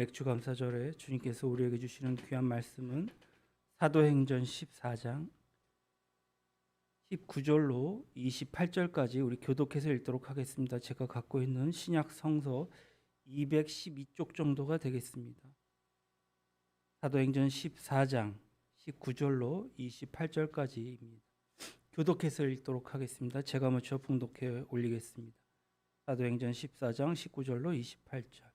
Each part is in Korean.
맥주 감사절에 주님께서 우리에게 주시는 귀한 말씀은 사도행전 14장 19절로 28절까지 우리 교독해서 읽도록 하겠습니다. 제가 갖고 있는 신약 성서 212쪽 정도가 되겠습니다. 사도행전 14장 19절로 28절까지입니다. 교독해서 읽도록 하겠습니다. 제가 먼저 봉독해 올리겠습니다. 사도행전 14장 19절로 28절.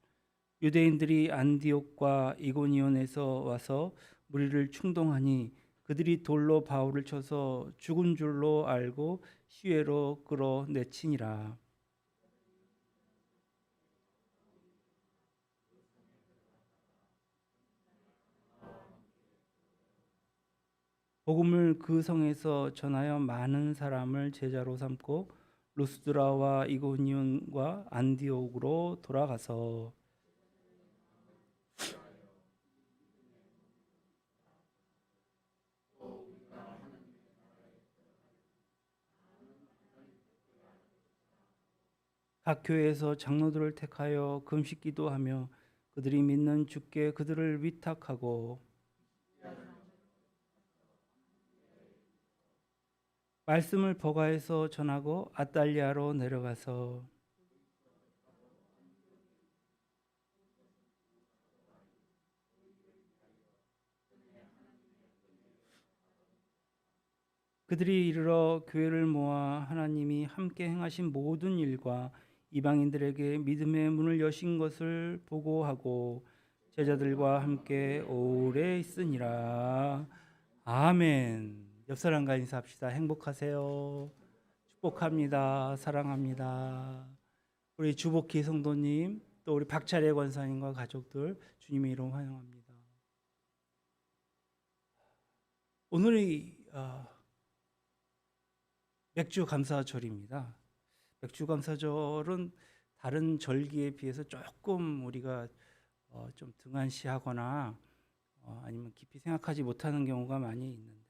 유대인들이 안디옥과 이고니온에서 와서 무리를 충동하니 그들이 돌로 바울을 쳐서 죽은 줄로 알고 시외로 끌어내치니라. 복음을 그 성에서 전하여 많은 사람을 제자로 삼고 루스드라와 이고니온과 안디옥으로 돌아가서 각 교회에서 장로들을 택하여 금식 기도하며 그들이 믿는 주께 그들을 위탁하고 말씀을 버가에서 전하고 아달리아로 내려가서 그들이 이르러 교회를 모아 하나님이 함께 행하신 모든 일과 이방인들에게 믿음의 문을 여신 것을 보고하고 제자들과 함께 오래 있으니라. 아멘. 옆 사람과 인사합시다. 행복하세요. 축복합니다. 사랑합니다. 우리 주복희 성도님, 또 우리 박차례 권사님과 가족들 주님의 이름 환영합니다. 오늘이 맥주 감사절입니다. 맥주 감사절은 다른 절기에 비해서 조금 우리가 좀 등한시하거나 아니면 깊이 생각하지 못하는 경우가 많이 있는데요.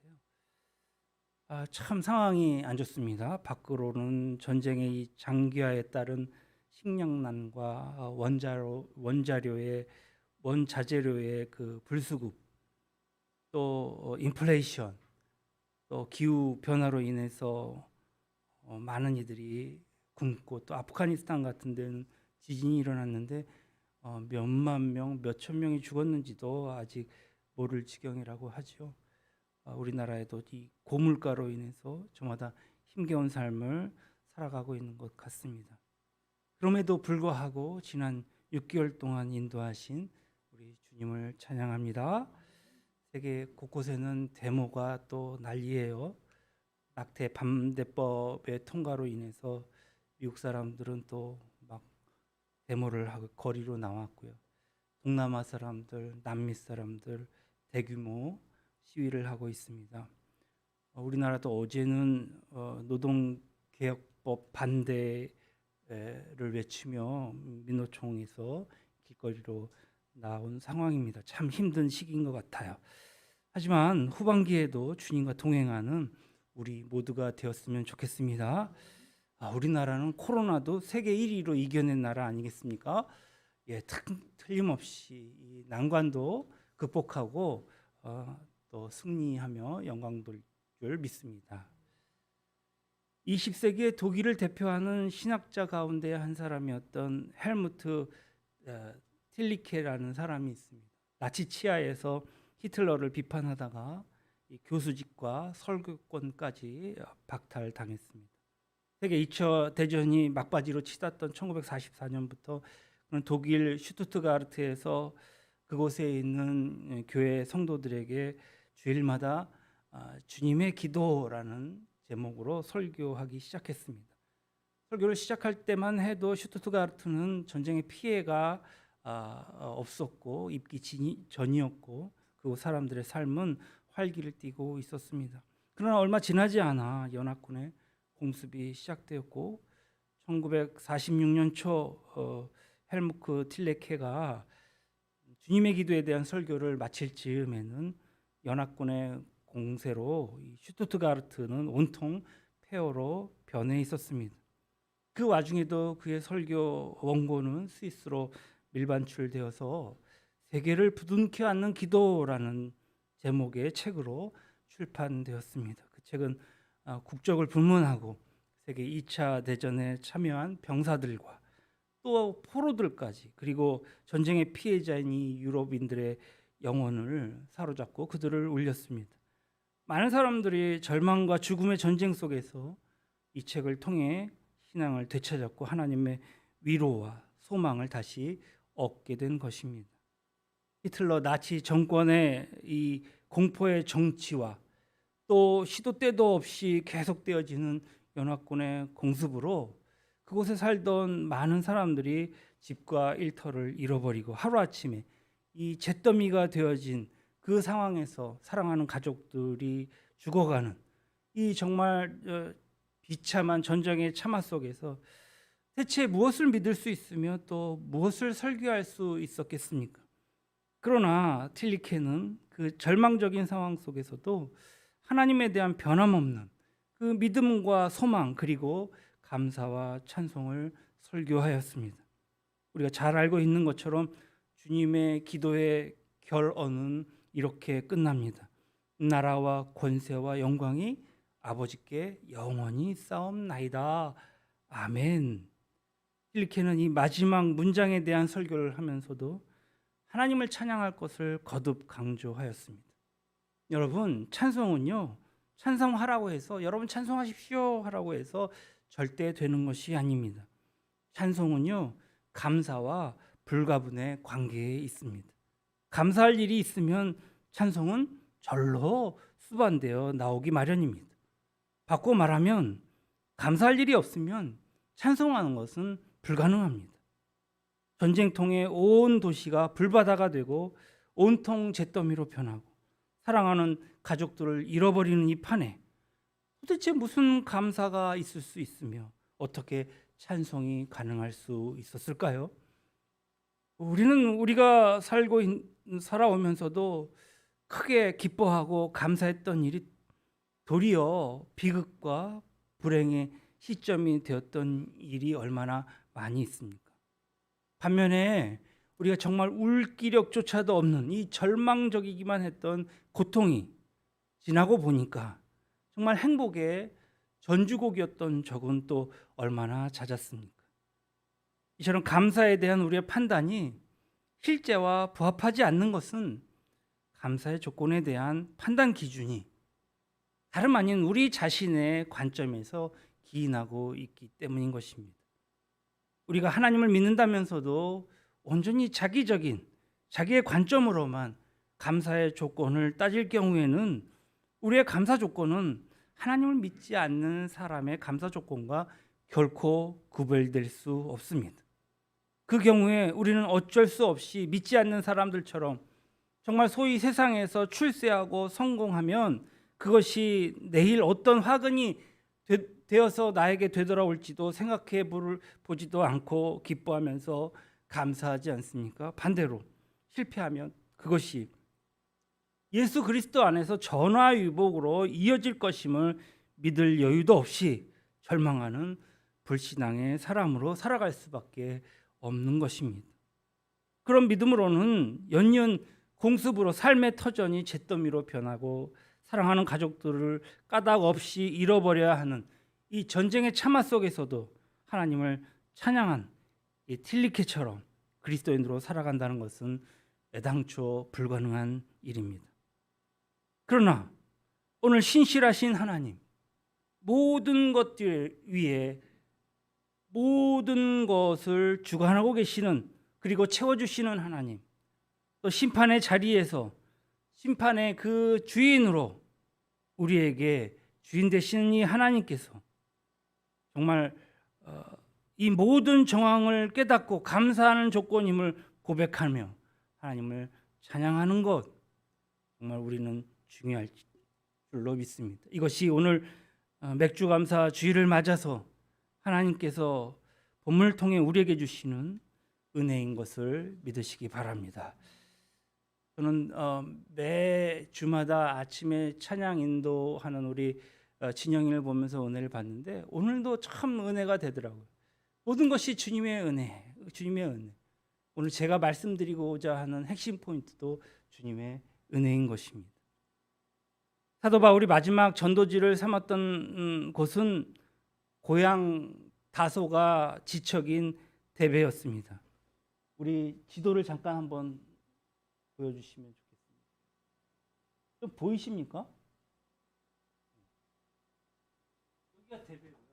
참 상황이 안 좋습니다. 밖으로는 전쟁의 이 장기화에 따른 식량난과 원자료의 원자재료의 그 불수급, 또 인플레이션, 또 기후 변화로 인해서 많은 이들이 굶고, 또 아프가니스탄 같은 데는 지진이 일어났는데 몇만 명, 몇천 명이 죽었는지도 아직 모를 지경이라고 하죠. 우리나라에도 이 고물가로 인해서 저마다 힘겨운 삶을 살아가고 있는 것 같습니다. 그럼에도 불구하고 지난 6개월 동안 인도하신 우리 주님을 찬양합니다. 세계 곳곳에는 데모가 또 난리예요. 낙태 반대법의 통과로 인해서 미국 사람들은 또 막 데모를 하고 거리로 나왔고요. 동남아 사람들, 남미 사람들 대규모 시위를 하고 있습니다. 우리나라도 어제는 노동개혁법 반대를 외치며 민노총에서 길거리로 나온 상황입니다. 참 힘든 시기인 것 같아요. 하지만 후반기에도 주님과 동행하는 우리 모두가 되었으면 좋겠습니다. 우리나라는 코로나도 세계 1위로 이겨낸 나라 아니겠습니까? 예, 틀림없이 이 난관도 극복하고 또 승리하며 영광 돌 줄 믿습니다. 20세기의 독일을 대표하는 신학자 가운데 한 사람이었던 헬무트 틸리케라는 사람이 있습니다. 나치 치하에서 히틀러를 비판하다가 이 교수직과 설교권까지 박탈당했습니다. 세계 2차 대전이 막바지로 치닫던 1944년부터 그는 독일 슈투트가르트에서 그곳에 있는 교회 성도들에게 주일마다 주님의 기도라는 제목으로 설교하기 시작했습니다. 설교를 시작할 때만 해도 슈투트가르트는 전쟁의 피해가 없었고 입기 전이었고 그 사람들의 삶은 활기를 띠고 있었습니다. 그러나 얼마 지나지 않아 연합군의 공습이 시작되었고 1946년 초 헬무트 틸레케가 주님의 기도에 대한 설교를 마칠 즈음에는 연합군의 공세로 슈투트가르트는 온통 폐허로 변해 있었습니다. 그 와중에도 그의 설교 원고는 스위스로 밀반출되어서 세계를 부둥켜 안는 기도라는 제목의 책으로 출판되었습니다. 그 책은 국적을 불문하고 세계 2차 대전에 참여한 병사들과 또 포로들까지, 그리고 전쟁의 피해자인 이 유럽인들의 영혼을 사로잡고 그들을 울렸습니다. 많은 사람들이 절망과 죽음의 전쟁 속에서 이 책을 통해 신앙을 되찾았고 하나님의 위로와 소망을 다시 얻게 된 것입니다. 히틀러 나치 정권의 이 공포의 정치와 또 시도 때도 없이 계속되어지는 연합군의 공습으로 그곳에 살던 많은 사람들이 집과 일터를 잃어버리고 하루아침에 이 잿더미가 되어진 그 상황에서 사랑하는 가족들이 죽어가는 이 정말 비참한 전쟁의 참화 속에서 대체 무엇을 믿을 수 있으며 또 무엇을 설교할 수 있었겠습니까? 그러나 틸리케는 그 절망적인 상황 속에서도 하나님에 대한 변함없는 그 믿음과 소망 그리고 감사와 찬송을 설교하였습니다. 우리가 잘 알고 있는 것처럼 주님의 기도의 결언은 이렇게 끝납니다. 나라와 권세와 영광이 아버지께 영원히 쌓옵나이다. 아멘. 틸리케는 이 마지막 문장에 대한 설교를 하면서도 하나님을 찬양할 것을 거듭 강조하였습니다. 여러분, 찬송은요, 찬송하라고 해서 여러분 찬송하십시오 하라고 해서 절대 되는 것이 아닙니다. 찬송은요, 감사와 불가분의 관계에 있습니다. 감사할 일이 있으면 찬송은 절로 수반되어 나오기 마련입니다. 바꿔 말하면 감사할 일이 없으면 찬송하는 것은 불가능합니다. 전쟁통에 온 도시가 불바다가 되고 온통 잿더미로 변하고 사랑하는 가족들을 잃어버리는 이 판에 도대체 무슨 감사가 있을 수 있으며 어떻게 찬송이 가능할 수 있었을까요? 우리가 살아오면서도 크게 기뻐하고 감사했던 일이 도리어 비극과 불행의 시점이 되었던 일이 얼마나 많이 있습니까? 반면에 우리가 정말 울 기력조차도 없는 이 절망적이기만 했던 고통이 지나고 보니까 정말 행복의 전주곡이었던 적은 또 얼마나 잦았습니까? 이처럼 감사에 대한 우리의 판단이 실제와 부합하지 않는 것은 감사의 조건에 대한 판단 기준이 다름 아닌 우리 자신의 관점에서 기인하고 있기 때문인 것입니다. 우리가 하나님을 믿는다면서도 온전히 자기의 관점으로만 감사의 조건을 따질 경우에는 우리의 감사 조건은 하나님을 믿지 않는 사람의 감사 조건과 결코 구별될 수 없습니다. 그 경우에 우리는 어쩔 수 없이 믿지 않는 사람들처럼 정말 소위 세상에서 출세하고 성공하면 그것이 내일 어떤 화근이 되어서 나에게 되돌아올지도 생각해 보지도 않고 기뻐하면서 감사하지 않습니까? 반대로 실패하면 그것이 예수 그리스도 안에서 전화위복으로 이어질 것임을 믿을 여유도 없이 절망하는 불신앙의 사람으로 살아갈 수밖에 없는 것입니다. 그런 믿음으로는 연이은 공습으로 삶의 터전이 잿더미로 변하고 사랑하는 가족들을 까닭 없이 잃어버려야 하는 이 전쟁의 참화 속에서도 하나님을 찬양한 이 틸리케처럼 그리스도인으로 살아간다는 것은 애당초 불가능한 일입니다. 그러나 오늘 신실하신 하나님, 모든 것들 위에 모든 것을 주관하고 계시는, 그리고 채워주시는 하나님, 또 심판의 자리에서 심판의 그 주인으로 우리에게 주인 되시는 이 하나님께서 정말 이 모든 정황을 깨닫고 감사하는 조건임을 고백하며 하나님을 찬양하는 것, 정말 우리는 중요할 줄로 믿습니다. 이것이 오늘 맥주감사 주일을 맞아서 하나님께서 본문을 통해 우리에게 주시는 은혜인 것을 믿으시기 바랍니다. 저는 매 주마다 아침에 찬양 인도하는 우리 진영이를 보면서 은혜를 받는데 오늘도 참 은혜가 되더라고요. 모든 것이 주님의 은혜, 주님의 은혜. 오늘 제가 말씀드리고자 하는 핵심 포인트도 주님의 은혜인 것입니다. 사도 바울이 마지막 전도지를 삼았던 곳은 고향 다소가 지척인 데베였습니다. 우리 지도를 잠깐 한번 보여주시면 좋겠습니다. 좀 보이십니까? 여기가 데베고요.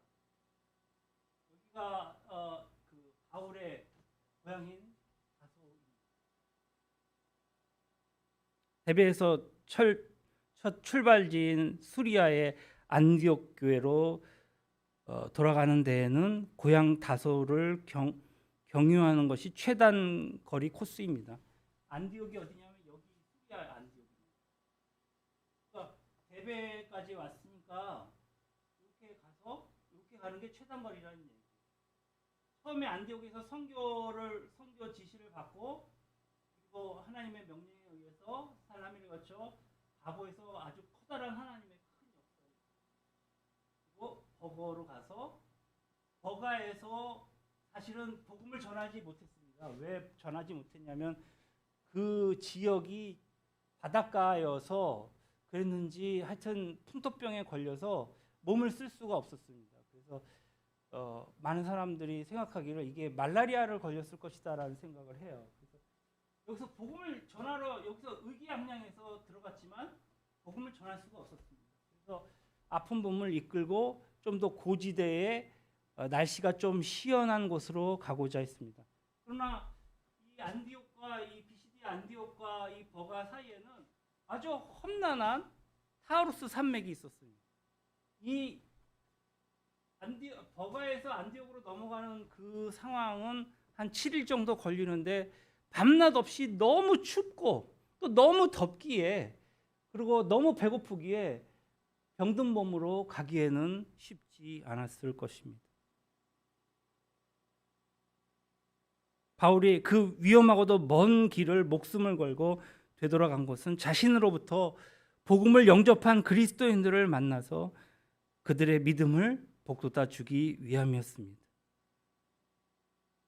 여기가 그 바울의 고향인 다소입니다. 데베에서 첫 출발지인 수리아의 안디옥 교회로 돌아가는 데에는 고향 다소를 경유하는 것이 최단 거리 코스입니다. 안디옥이 어디냐면 여기 수리아 안디옥입니다. 그러니까 데베까지 왔으니까 이렇게 가서 이렇게 가는 게 최단 거리라는 얘기예요. 처음에 안디옥에서 선교 지시를 받고 그리고 하나님의 명령에 의해서 살라미를 거쳐 바보에서 아주 커다란 하나님의 큰 역사를 그리고 버거로 가서 버가에서 사실은 복음을 전하지 못했습니다. 왜 전하지 못했냐면 그 지역이 바닷가여서 그랬는지 하여튼 풍토병에 걸려서 몸을 쓸 수가 없었습니다. 그래서 많은 사람들이 생각하기를 이게 말라리아를 걸렸을 것이다라는 생각을 해요. 그래서 여기서 복음을 전하러 여기서 의기양양해서 들어갔지만 복음을 전할 수가 없었습니다. 그래서 아픈 몸을 이끌고 좀 더 고지대에 날씨가 좀 시원한 곳으로 가고자 했습니다. 그러나 이 안디옥과 이 비시디 안디옥과 이 버가 사이에는 아주 험난한 타우루스 산맥이 있었습니다. 이 버가에서 안디옥으로 넘어가는 그 상황은 한 7일 정도 걸리는데 밤낮 없이 너무 춥고 또 너무 덥기에 그리고 너무 배고프기에 병든 몸으로 가기에는 쉽지 않았을 것입니다. 바울이 그 위험하고도 먼 길을 목숨을 걸고 되돌아간 것은 자신으로부터 복음을 영접한 그리스도인들을 만나서 그들의 믿음을 복돋아 주기 위함이었습니다.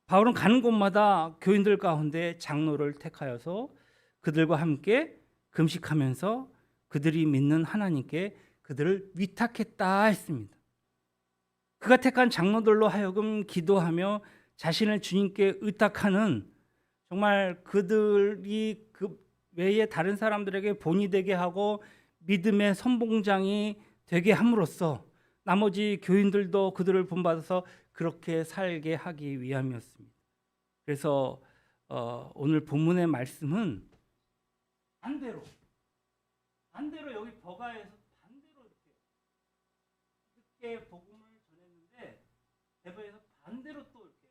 바울은 가는 곳마다 교인들 가운데 장로를 택하여서 그들과 함께 금식하면서 그들이 믿는 하나님께 그들을 위탁했다 했습니다. 그가 택한 장로들로 하여금 기도하며 자신을 주님께 의탁하는 정말 그들이 그 외에 다른 사람들에게 본이 되게 하고 믿음의 선봉장이 되게 함으로써 나머지 교인들도 그들을 본받아서 그렇게 살게 하기 위함이었습니다. 그래서 오늘 본문의 말씀은 반대로 여기 버가에서 반대로 이렇게 복음을 전했는데 데베에서 반대로 또 이렇게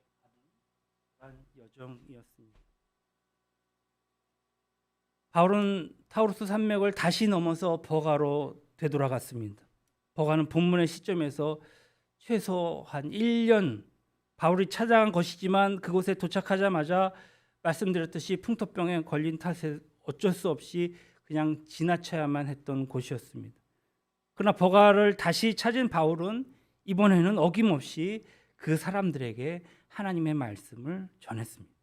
가는 여정이었습니다. 바울은 타우루스 산맥을 다시 넘어서 버가로 되돌아갔습니다. 버가는 본문의 시점에서 최소 한 1년 바울이 찾아간 것이지만 그곳에 도착하자마자 말씀드렸듯이 풍토병에 걸린 탓에 어쩔 수 없이 그냥 지나쳐야만 했던 곳이었습니다. 그러나 버가를 다시 찾은 바울은 이번에는 어김없이 그 사람들에게 하나님의 말씀을 전했습니다.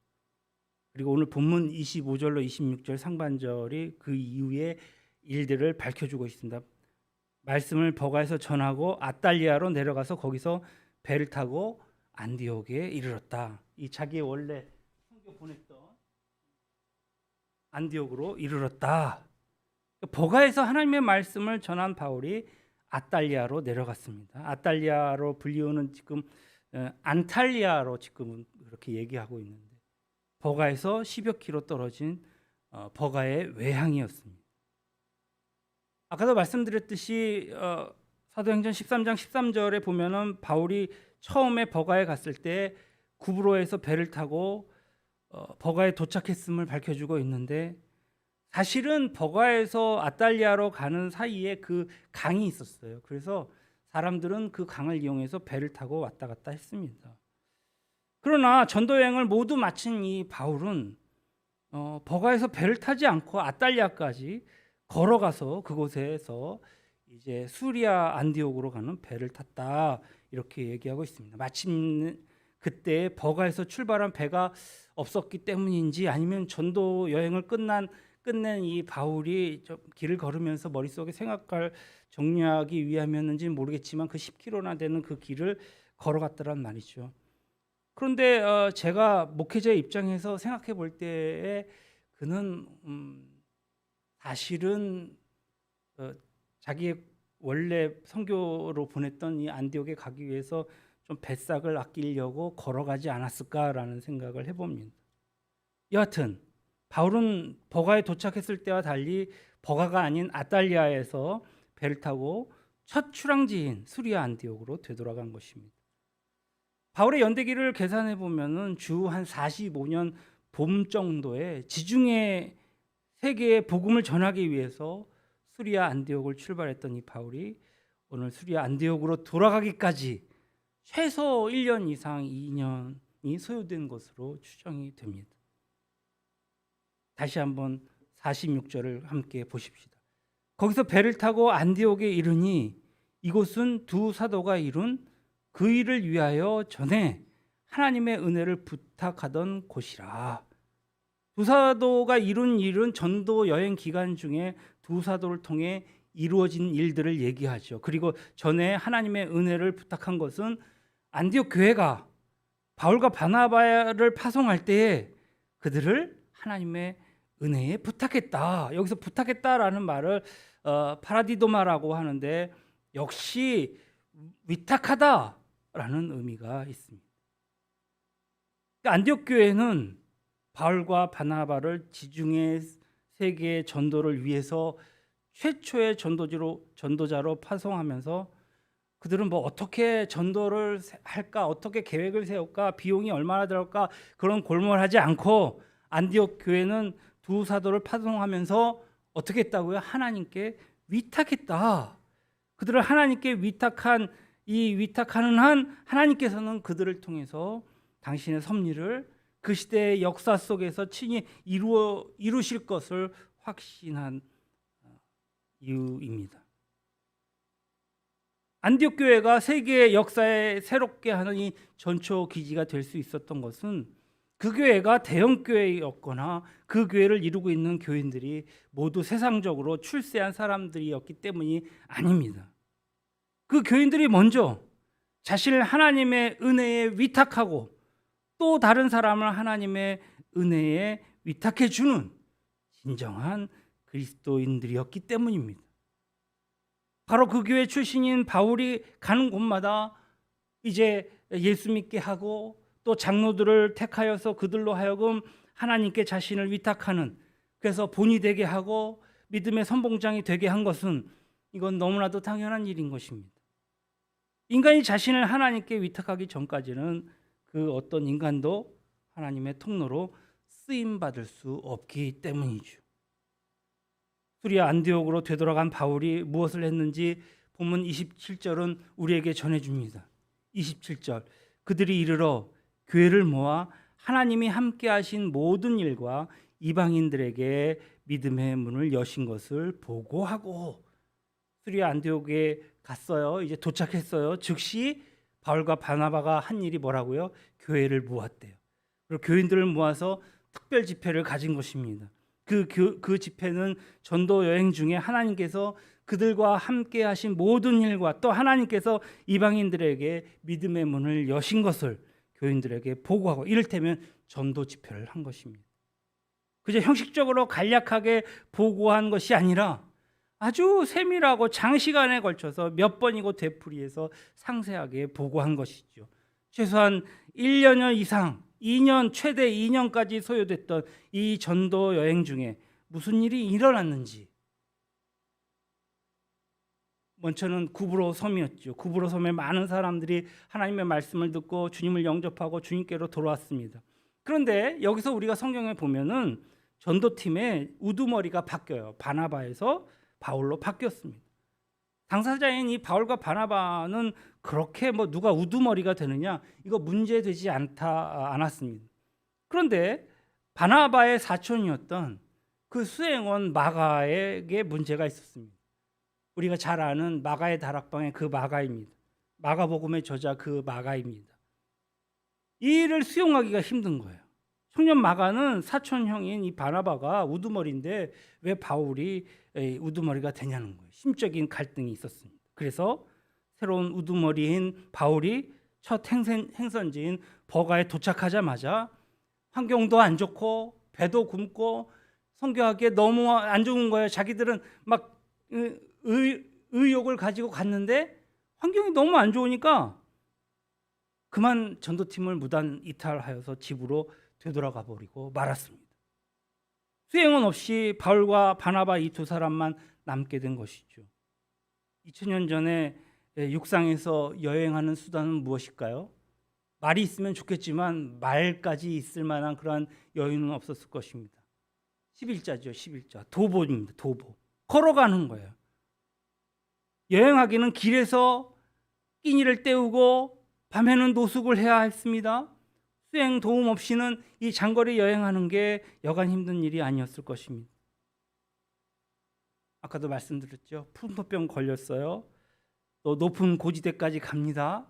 그리고 오늘 본문 25절로 26절 상반절이 그 이후의 일들을 밝혀주고 있습니다. 말씀을 버가에서 전하고 아달리아로 내려가서 거기서 배를 타고 안디옥에 이르렀다. 이 자기의 원래 선교 보냈던 안디옥으로 이르렀다. 버가에서 하나님의 말씀을 전한 바울이 아달리아로 내려갔습니다. 아달리아로 불리우는 지금 안탈리아로 지금 그렇게 얘기하고 있는데 버가에서 10여 킬로 떨어진 버가의 외향이었습니다. 아까도 말씀드렸듯이 사도행전 13장 13절에 보면은 바울이 처음에 버가에 갔을 때 구브로에서 배를 타고 버가에 도착했음을 밝혀주고 있는데 사실은 버가에서 아달리아로 가는 사이에 그 강이 있었어요. 그래서 사람들은 그 강을 이용해서 배를 타고 왔다 갔다 했습니다. 그러나 전도 여행을 모두 마친 이 바울은 버가에서 배를 타지 않고 아달리아까지 걸어가서 그곳에서 이제 수리아 안디옥으로 가는 배를 탔다 이렇게 얘기하고 있습니다. 마침 그때 버가에서 출발한 배가 없었기 때문인지 아니면 전도 여행을 끝낸 이 바울이 좀 길을 걸으면서 머릿속에 생각을 정리하기 위함이었는지는 모르겠지만 그 10km나 되는 그 길을 걸어갔더란 말이죠. 그런데 제가 목회자의 입장에서 생각해 볼 때에 그는 사실은 자기의 원래 선교로 보냈던 이 안디옥에 가기 위해서 좀 뱃삭을 아끼려고 걸어가지 않았을까라는 생각을 해봅니다. 여하튼 바울은 버가에 도착했을 때와 달리 버가가 아닌 아탈리아에서 배를 타고 첫 출항지인 수리아 안디옥으로 되돌아간 것입니다. 바울의 연대기를 계산해 보면은 주 한 45년 봄 정도에 지중해 세계에 복음을 전하기 위해서 수리아 안디옥을 출발했던 이 바울이 오늘 수리아 안디옥으로 돌아가기까지 최소 1년 이상 2년이 소요된 것으로 추정이 됩니다. 다시 한번 46절을 함께 보십시다. 거기서 배를 타고 안디옥에 이르니 이곳은 두 사도가 이룬 그 일을 위하여 전에 하나님의 은혜를 부탁하던 곳이라. 두 사도가 이룬 일은 전도 여행 기간 중에 두 사도를 통해 이루어진 일들을 얘기하죠. 그리고 전에 하나님의 은혜를 부탁한 것은 안디옥 교회가 바울과 바나바를 파송할 때에 그들을 하나님의 은혜에 부탁했다. 여기서 부탁했다라는 말을 파라디도마라고 하는데 역시 위탁하다라는 의미가 있습니다. 안디옥 교회는 바울과 바나바를 지중해 세계의 전도를 위해서 최초의 전도자로 파송하면서 그들은 뭐 어떻게 전도를 할까, 어떻게 계획을 세울까, 비용이 얼마나 들어갈까 그런 골몰하지 않고 안디옥 교회는 두 사도를 파송하면서 어떻게 했다고요? 하나님께 위탁했다. 그들을 하나님께 위탁한 이 위탁하는 한 하나님께서는 그들을 통해서 당신의 섭리를 그 시대의 역사 속에서 친히 이루실 것을 확신한 이유입니다. 안디옥 교회가 세계의 역사에 새롭게 하는 이 전초 기지가 될 수 있었던 것은 그 교회가 대형 교회였거나 그 교회를 이루고 있는 교인들이 모두 세상적으로 출세한 사람들이었기 때문이 아닙니다. 그 교인들이 먼저 자신을 하나님의 은혜에 위탁하고 또 다른 사람을 하나님의 은혜에 위탁해 주는 진정한 그리스도인들이었기 때문입니다. 바로 그 교회 출신인 바울이 가는 곳마다 이제 예수 믿게 하고 또 장로들을 택하여서 그들로 하여금 하나님께 자신을 위탁하는, 그래서 본이 되게 하고 믿음의 선봉장이 되게 한 것은 이건 너무나도 당연한 일인 것입니다. 인간이 자신을 하나님께 위탁하기 전까지는 그 어떤 인간도 하나님의 통로로 쓰임받을 수 없기 때문이죠. 수리아 안디옥으로 되돌아간 바울이 무엇을 했는지 본문 27절은 우리에게 전해줍니다. 27절, 그들이 이르러 교회를 모아 하나님이 함께 하신 모든 일과 이방인들에게 믿음의 문을 여신 것을 보고하고, 수리아 안디옥에 갔어요. 이제 도착했어요. 즉시 바울과 바나바가 한 일이 뭐라고요? 교회를 모았대요. 그리고 교인들을 모아서 특별 집회를 가진 것입니다. 그 집회는 전도 여행 중에 하나님께서 그들과 함께 하신 모든 일과 또 하나님께서 이방인들에게 믿음의 문을 여신 것을 교인들에게 보고하고, 이를테면 전도 집회를 한 것입니다. 그저 형식적으로 간략하게 보고한 것이 아니라 아주 세밀하고 장시간에 걸쳐서 몇 번이고 되풀이해서 상세하게 보고한 것이죠. 최소한 1년 이상, 2년, 최대 2년까지 소요됐던 이 전도 여행 중에 무슨 일이 일어났는지. 먼저는 구브로 섬이었죠. 구브로 섬에 많은 사람들이 하나님의 말씀을 듣고 주님을 영접하고 주님께로 돌아왔습니다. 그런데 여기서 우리가 성경에 보면은 전도팀의 우두머리가 바뀌어요. 바나바에서 바울로 바뀌었습니다. 당사자인 이 바울과 바나바는 그렇게 뭐 누가 우두머리가 되느냐, 이거 문제되지 않았습니다. 그런데 바나바의 사촌이었던 그 수행원 마가에게 문제가 있었습니다. 우리가 잘 아는 마가의 다락방의 그 마가입니다. 마가복음의 저자 그 마가입니다. 이 일을 수용하기가 힘든 거예요. 청년 마가는 사촌 형인 이 바나바가 우두머리인데 왜 바울이 우두머리가 되냐는 거예요. 심적인 갈등이 있었습니다. 그래서 새로운 우두머리인 바울이 첫 행선지인 버가에 도착하자마자 환경도 안 좋고 배도 굶고 선교하기에 너무 안 좋은 거예요. 자기들은 막 의욕을 가지고 갔는데 환경이 너무 안 좋으니까 그만 전도팀을 무단 이탈하여서 집으로 되돌아가 버리고 말았습니다. 수행은 없이 바울과 바나바 이 두 사람만 남게 된 것이죠. 2000년 전에 육상에서 여행하는 수단은 무엇일까요? 말이 있으면 좋겠지만 말까지 있을 만한 그러한 여유는 없었을 것입니다. 11자죠. 11자. 도보입니다. 도보. 걸어가는 거예요. 여행하기는 길에서 끼니를 때우고 밤에는 노숙을 해야 했습니다. 수행 도움 없이는 이 장거리 여행하는 게 여간 힘든 일이 아니었을 것입니다. 아까도 말씀드렸죠. 풍토병 걸렸어요. 또 높은 고지대까지 갑니다.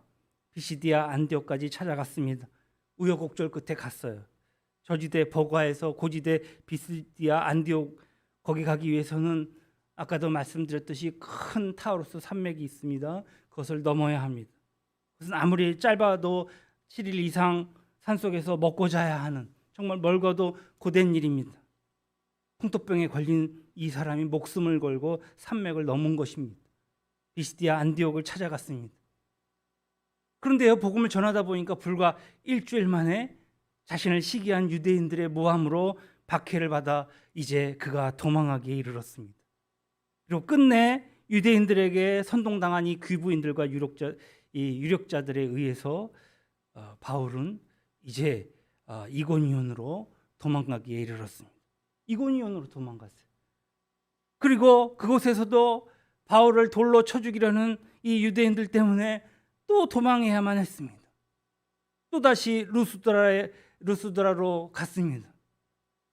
비시디아 안디옥까지 찾아갔습니다. 우여곡절 끝에 갔어요. 저지대 버가에서 고지대 비시디아 안디옥 거기 가기 위해서는 아까도 말씀드렸듯이 큰 타우루스 산맥이 있습니다. 그것을 넘어야 합니다. 그것은 아무리 짧아도 7일 이상 산속에서 먹고 자야 하는 정말 멀고도 고된 일입니다. 풍토병에 걸린 이 사람이 목숨을 걸고 산맥을 넘은 것입니다. 비시디아 안디옥을 찾아갔습니다. 그런데요, 복음을 전하다 보니까 불과 일주일 만에 자신을 시기한 유대인들의 모함으로 박해를 받아 이제 그가 도망하기에 이르렀습니다. 그리고 끝내 유대인들에게 선동당한 이 귀부인들과 유력자들에 의해서 바울은 이제 이고니온으로 도망가기에 이르렀습니다. 이고니온으로 도망갔어요. 그리고 그곳에서도 바울을 돌로 쳐 죽이려는 이 유대인들 때문에 또 도망해야만 했습니다. 또다시 루스드라로 갔습니다.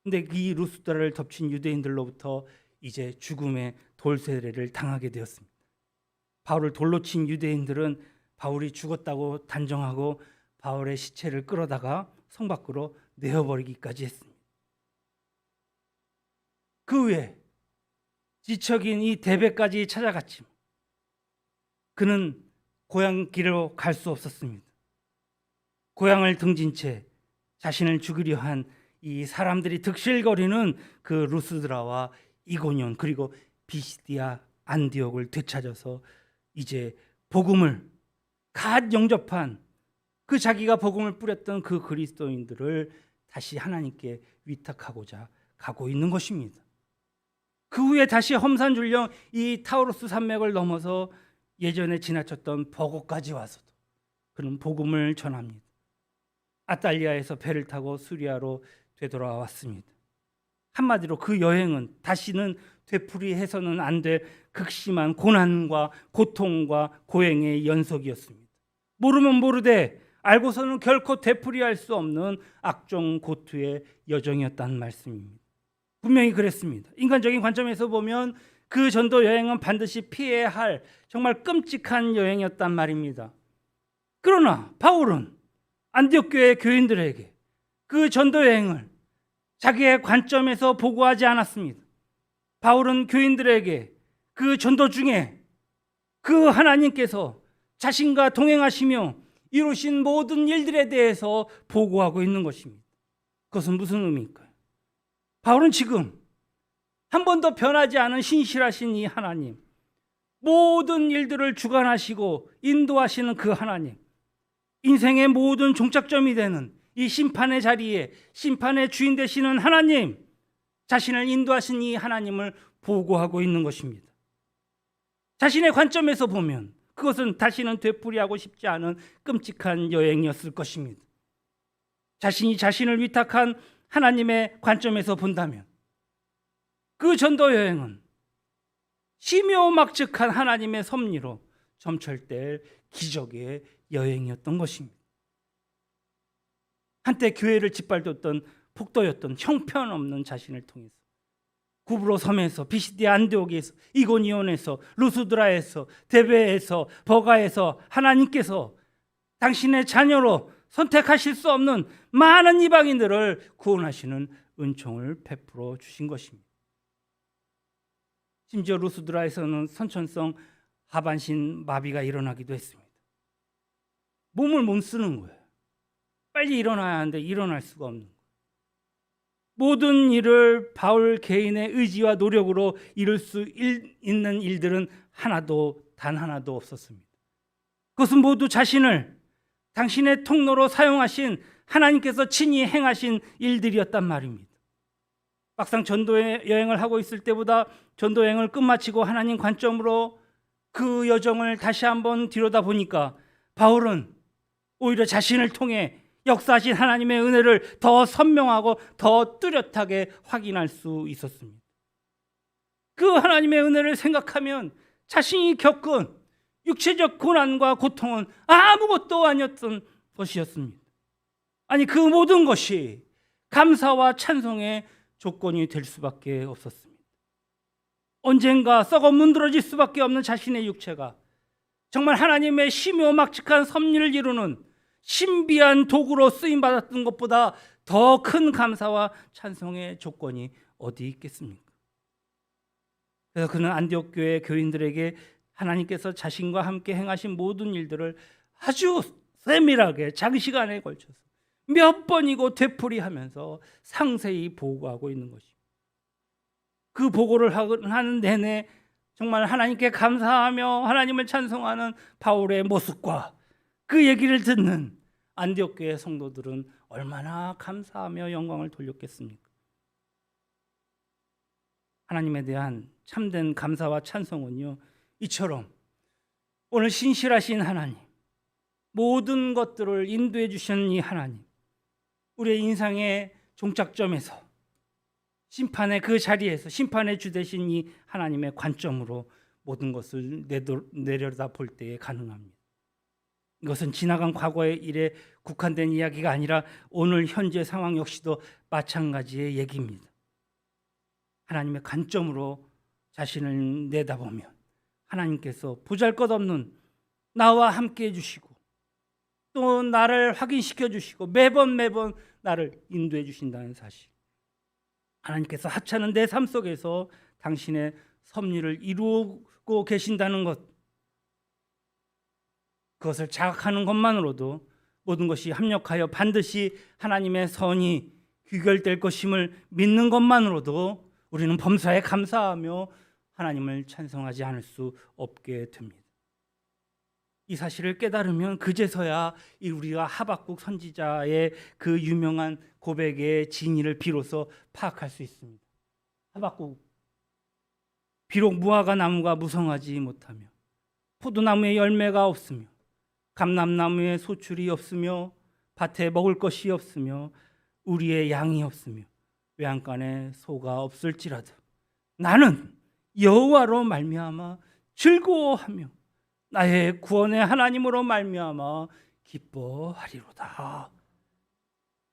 근데 이 루스드라를 덮친 유대인들로부터 이제 죽음의 돌세례를 당하게 되었습니다. 바울을 돌로 친 유대인들은 바울이 죽었다고 단정하고 바울의 시체를 끌어다가 성 밖으로 내어버리기까지 했습니다. 그 후에 지척인 이 데베까지 찾아갔지만 그는 고향 길로 갈 수 없었습니다. 고향을 등진 채 자신을 죽이려 한 이 사람들이 득실거리는 그 루스드라와 이고니온 그리고 비시디아 안디옥을 되찾아서 이제 복음을 갓 영접한 그 자기가 복음을 뿌렸던 그 그리스도인들을 다시 하나님께 위탁하고자 가고 있는 것입니다. 그 후에 다시 험산줄령 이 타우루스 산맥을 넘어서 예전에 지나쳤던 버고까지 와서도 그는 복음을 전합니다. 아탈리아에서 배를 타고 수리아로 되돌아왔습니다. 한마디로 그 여행은 다시는 되풀이해서는 안 될 극심한 고난과 고통과 고행의 연속이었습니다. 모르면 모르되 알고서는 결코 되풀이할 수 없는 악종 고투의 여정이었다는 말씀입니다. 분명히 그랬습니다. 인간적인 관점에서 보면 그 전도 여행은 반드시 피해야 할 정말 끔찍한 여행이었단 말입니다. 그러나 바울은 안디옥 교회 교인들에게 그 전도 여행을 자기의 관점에서 보고하지 않았습니다. 바울은 교인들에게 그 전도 중에 그 하나님께서 자신과 동행하시며 이루신 모든 일들에 대해서 보고하고 있는 것입니다. 그것은 무슨 의미일까요? 바울은 지금 한 번도 변하지 않은 신실하신 이 하나님, 모든 일들을 주관하시고 인도하시는 그 하나님, 인생의 모든 종착점이 되는 이 심판의 자리에 심판의 주인 되시는 하나님, 자신을 인도하신 이 하나님을 보고하고 있는 것입니다. 자신의 관점에서 보면 그것은 다시는 되풀이하고 싶지 않은 끔찍한 여행이었을 것입니다. 자신이 자신을 위탁한 하나님의 관점에서 본다면 그 전도 여행은 심요막측한 하나님의 섭리로 점철될 기적의 여행이었던 것입니다. 한때 교회를 짓밟았던 폭도였던 형편없는 자신을 통해서 구브로 섬에서 비시디아 안디옥에서 이고니온에서 루스드라에서 데베에서 버가에서 하나님께서 당신의 자녀로 선택하실 수 없는 많은 이방인들을 구원하시는 은총을 베풀어 주신 것입니다. 심지어 루스드라에서는 선천성 하반신 마비가 일어나기도 했습니다. 몸을 못 쓰는 거예요. 빨리 일어나야 하는데 일어날 수가 없는 거예요. 모든 일을 바울 개인의 의지와 노력으로 이룰 수 있는 일들은 단 하나도 없었습니다. 그것은 모두 자신을 당신의 통로로 사용하신 하나님께서 친히 행하신 일들이었단 말입니다. 막상 전도 여행을 하고 있을 때보다 전도 여행을 끝마치고 하나님 관점으로 그 여정을 다시 한번 들여다보니까 바울은 오히려 자신을 통해 역사하신 하나님의 은혜를 더 선명하고 더 뚜렷하게 확인할 수 있었습니다. 그 하나님의 은혜를 생각하면 자신이 겪은 육체적 고난과 고통은 아무것도 아니었던 것이었습니다. 아니, 그 모든 것이 감사와 찬송의 조건이 될 수밖에 없었습니다. 언젠가 썩어 문드러질 수밖에 없는 자신의 육체가 정말 하나님의 심요막측한 섭리를 이루는 신비한 도구로 쓰임받았던 것보다 더 큰 감사와 찬송의 조건이 어디 있겠습니까? 그래서 그는 안디옥 교회 교인들에게 하나님께서 자신과 함께 행하신 모든 일들을 아주 세밀하게 장시간에 걸쳐서 몇 번이고 되풀이하면서 상세히 보고하고 있는 것입니다. 그 보고를 하는 내내 정말 하나님께 감사하며 하나님을 찬송하는 바울의 모습과 그 얘기를 듣는 안디옥 교회 성도들은 얼마나 감사하며 영광을 돌렸겠습니까? 하나님에 대한 참된 감사와 찬송은요, 이처럼 오늘 신실하신 하나님, 모든 것들을 인도해 주시는 이 하나님, 우리의 인생의 종착점에서 심판의 그 자리에서 심판의 주 되신 이 하나님의 관점으로 모든 것을 내려다 볼 때에 가능합니다. 이것은 지나간 과거의 일에 국한된 이야기가 아니라 오늘 현재 상황 역시도 마찬가지의 얘기입니다. 하나님의 관점으로 자신을 내다보면 하나님께서 보잘것없는 나와 함께 해주시고 또 나를 확인시켜 주시고 매번 나를 인도해 주신다는 사실, 하나님께서 하찮은 내 삶 속에서 당신의 섭리를 이루고 계신다는 것, 그것을 자각하는 것만으로도 모든 것이 합력하여 반드시 하나님의 선이 귀결될 것임을 믿는 것만으로도 우리는 범사에 감사하며 하나님을 찬송하지 않을 수 없게 됩니다. 이 사실을 깨달으면 그제서야 우리가 하박국 선지자의 그 유명한 고백의 진위를 비로소 파악할 수 있습니다. 하박국, 비록 무화과 나무가 무성하지 못하며 포도나무에 열매가 없으며 감람나무에 소출이 없으며 밭에 먹을 것이 없으며 우리의 양이 없으며 외양간에 소가 없을지라도 나는 여호와로 말미암아 즐거워하며 나의 구원의 하나님으로 말미암아 기뻐하리로다.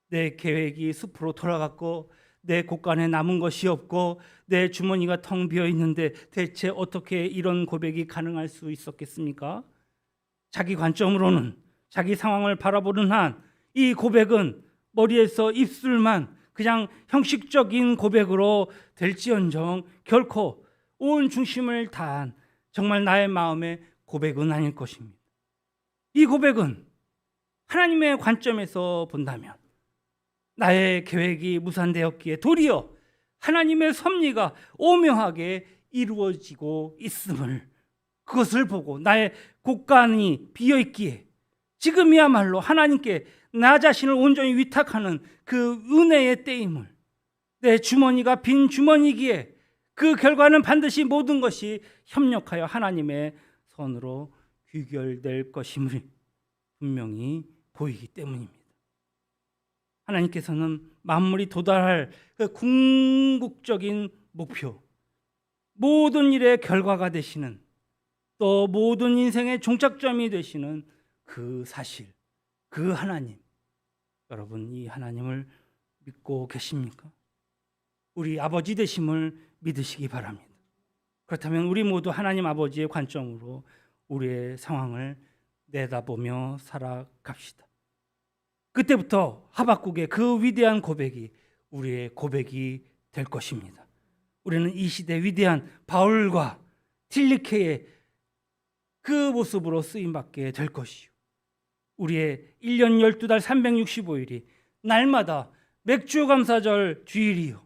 내 계획이 숲으로 돌아갔고 내 곳간에 남은 것이 없고 내 주머니가 텅 비어 있는데 대체 어떻게 이런 고백이 가능할 수 있었겠습니까? 자기 관점으로는 자기 상황을 바라보는 한 이 고백은 머리에서 입술만 그냥 형식적인 고백으로 될지언정 결코 온 중심을 다한 정말 나의 마음의 고백은 아닐 것입니다. 이 고백은 하나님의 관점에서 본다면 나의 계획이 무산되었기에 도리어 하나님의 섭리가 오묘하게 이루어지고 있음을, 그것을 보고 나의 곳간이 비어있기에 지금이야말로 하나님께 나 자신을 온전히 위탁하는 그 은혜의 때임을, 내 주머니가 빈 주머니기에 그 결과는 반드시 모든 것이 협력하여 하나님의 선으로 귀결될 것임을 분명히 보이기 때문입니다. 하나님께서는 만물이 도달할 그 궁극적인 목표, 모든 일의 결과가 되시는, 또 모든 인생의 종착점이 되시는 그 사실, 그 하나님, 여러분 이 하나님을 믿고 계십니까? 우리 아버지 되심을 믿으시기 바랍니다. 그렇다면 우리 모두 하나님 아버지의 관점으로 우리의 상황을 내다보며 살아갑시다. 그때부터 하박국의 그 위대한 고백이 우리의 고백이 될 것입니다. 우리는 이 시대 위대한 바울과 딜리케의 그 모습으로 쓰임받게 될 것이요, 우리의 1년 12달 365일이 날마다 맥주감사절 주일이요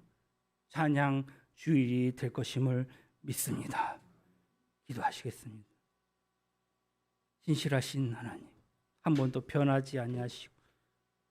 찬양 주일이 될 것임을 믿습니다. 기도하시겠습니다. 진실하신 하나님, 한 번도 변하지 아니하시고